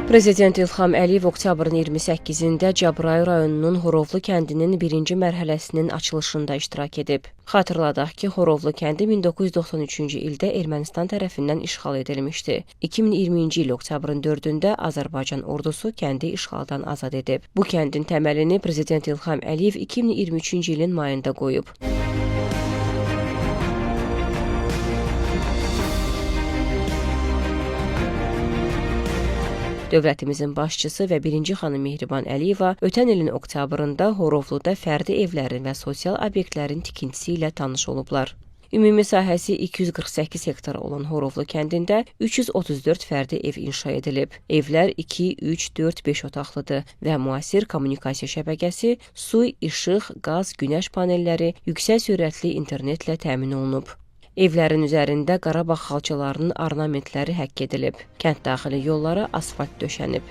Prezident İlham Əliyev oktyabrın 28-də Cəbrayıl rayonunun Horovlu kəndinin birinci mərhələsinin açılışında iştirak edib. Xatırladaq ki, Horovlu kəndi 1993-cü ildə Ermənistan tərəfindən işğal edilmişdi. 2020-ci il oktyabrın 4-də Azərbaycan ordusu kəndi işğaldan azad edib. Bu kəndin təməlini Prezident İlham Əliyev 2023-cü ilin mayında qoyub. Dövlətimizin başçısı və birinci xanım Mehriban Əliyeva ötən ilin oktyabrında Horovluda fərdi evlərin və sosial obyektlərin tikintisi ilə tanış olublar. Ümumi sahəsi 248 hektar olan Horovlu kəndində 334 fərdi ev inşa edilib. Evlər 2, 3, 4, 5 otaqlıdır və müasir kommunikasiya şəbəkəsi, su, işıq, qaz, günəş panelləri, yüksək sürətli internetlə təmin olunub. Evlərin üzərində Qarabağ xalçalarının ornamentləri həkk edilib. Kənd daxili yollara asfalt döşənib.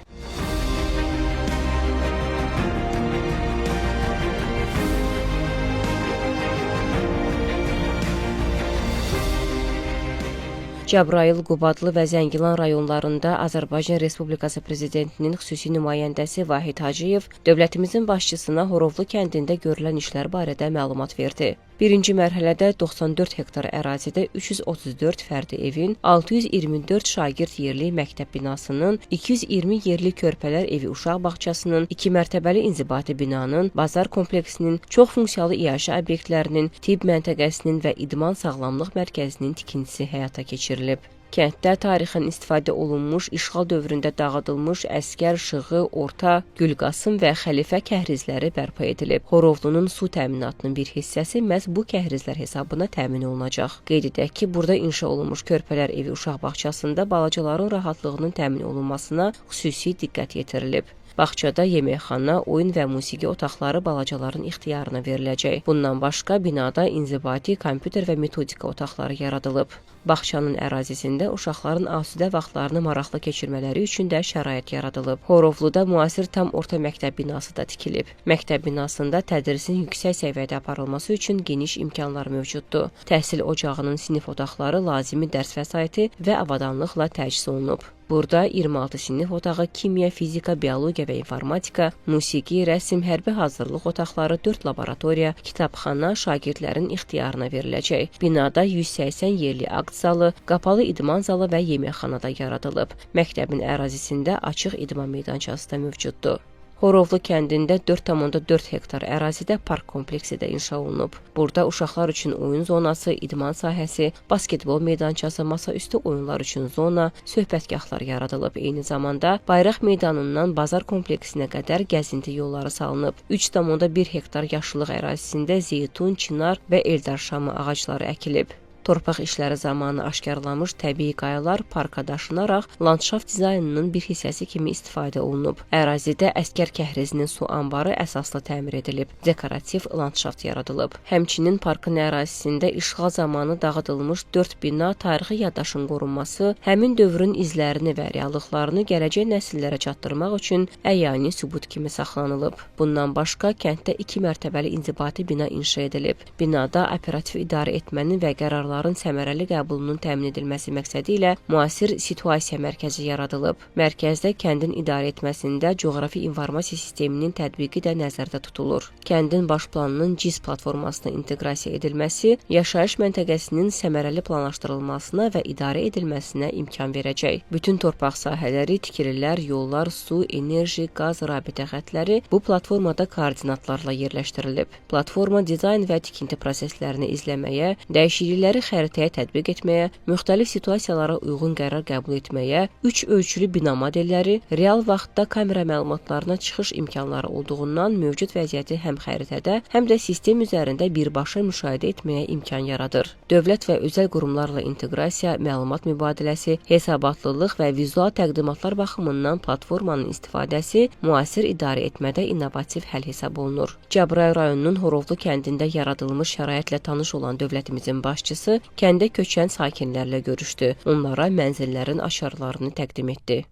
Cəbrayıl, Qubadlı və Zəngilan rayonlarında Azərbaycan Respublikası Prezidentinin xüsusi nümayəndəsi Vahid Hacıyev dövlətimizin başçısına Horovlu kəndində görülən işlər barədə məlumat verdi. Birinci mərhələdə 94 hektar ərazidə 334 fərdi evin, 624 şagird yerli məktəb binasının, 220 yerli körpələr evi uşaq bağçasının, 2 mərtəbəli inzibati binanın, bazar kompleksinin, çox funksiyalı iaşə obyektlərinin, tibb məntəqəsinin və idman sağlamlıq mərkəzinin tikintisi həyata keçirilib. Kənddə tarixən istifadə olunmuş, işğal dövründə dağıdılmış əskər, şığı, orta, Gülqasım və Xəlifə kəhrizləri bərpa edilib. Horovlunun su təminatının bir hissəsi məhz bu kəhrizlər hesabına təmin olunacaq. Qeyd edək ki, burada inşa olunmuş körpələr evi uşaq bağçasında balacaların rahatlığının təmin olunmasına xüsusi diqqət yetirilib. Bağçada yeməkxana, oyun və musiqi otaqları balacaların ixtiyarına veriləcək. Bundan başqa binada inzibati, kompüter və metodika otaqları yaradılıb. Bağçanın ərazisində uşaqların asudə vaxtlarını maraqlı keçirmələri üçün də şərait yaradılıb. Horovluda müasir tam orta məktəb binası da tikilib. Məktəb binasında tədrisin yüksək səviyyədə aparılması üçün geniş imkanlar mövcuddur. Təhsil ocağının sinif otaqları lazımi dərs vəsaiti və avadanlıqla təchiz olunub. Burada 26 sinif otağı, kimya, fizika, biologiya və informatika, musiqi, rəsm, hərbi hazırlıq otaqları, 4 laboratoriya, kitabxana şagirdlərin ixtiyarına veriləcək. Binada 180 yerli akt zalı, qapalı idman zalı və yeməkxana da yaradılıb. Məktəbin ərazisində açıq idman meydançası da mövcuddur. Horovlu kəndində 4,4 hektar ərazidə park kompleksi də inşa olunub. Burada uşaqlar üçün oyun zonası, idman sahəsi, basketbol meydançası, masaüstü oyunlar üçün zona, söhbətgahlar yaradılıb. Eyni zamanda Bayraq meydanından bazar kompleksinə qədər gəzinti yolları salınıb. 3,1 hektar yaşıllıq ərazisində zeytun, çinar və eldar şamı ağacları əkilib. Torpaq işləri zamanı aşkarlanmış təbii qayalar parka daşınaraq landşaft dizaynının bir hissəsi kimi istifadə olunub. Ərazidə əskər kəhrizinin su anbarı əsaslı təmir edilib. Dekorativ landşaft yaradılıb. Həmçinin parkın ərazisində işğal zamanı dağıdılmış 4 bina tarixi yaddaşın qorunması, həmin dövrün izlərini və reallıqlarını gələcək nəsillərə çatdırmaq üçün əyani sübut kimi saxlanılıb. Bundan başqa kənddə 2 mərtəbəli inzibati bina inşa edilib. Binada operativ idarə etmənin və qərarların səmərəli qəbulunun təmin edilməsi məqsədi ilə müasir situasiya mərkəzi yaradılıb. Mərkəzdə kəndin idarə etməsində coğrafi informasiya sisteminin tətbiqi də nəzərdə tutulur. Kəndin baş planının CIS platformasına inteqrasiya edilməsi, yaşayış məntəqəsinin səmərəli planlaşdırılmasına və idarə edilməsinə imkan verəcək. Bütün torpaq sahələri, tikililər, yollar, su, enerji, qaz, rabitə xətləri bu platformada koordinatlarla yerləşdirilib. Platforma dizayn və tikinti proseslərini izləməyə, dəyişiklikləri xəritəyə tətbiq etməyə, müxtəlif situasiyalara uyğun qərar qəbul etməyə, 3 ölçülü bina modelləri, real vaxtda kamera məlumatlarına çıxış imkanları olduğundan mövcud vəziyyəti həm xəritədə, həm də sistem üzərində birbaşa müşahidə etməyə imkan yaradır. Dövlət və özəl qurumlarla inteqrasiya, məlumat mübadiləsi, hesabatlılıq və vizual təqdimatlar baxımından platformanın istifadəsi müasir idarə etmədə innovativ həll hesab olunur. Cəbrayıl rayonunun Horovlu kəndində yaradılmış şəraitlə tanış olan dövlətimizin başçısı kəndə köçən sakinlərlə görüşdü. Onlara mənzillərin aşarlarını təqdim etdi.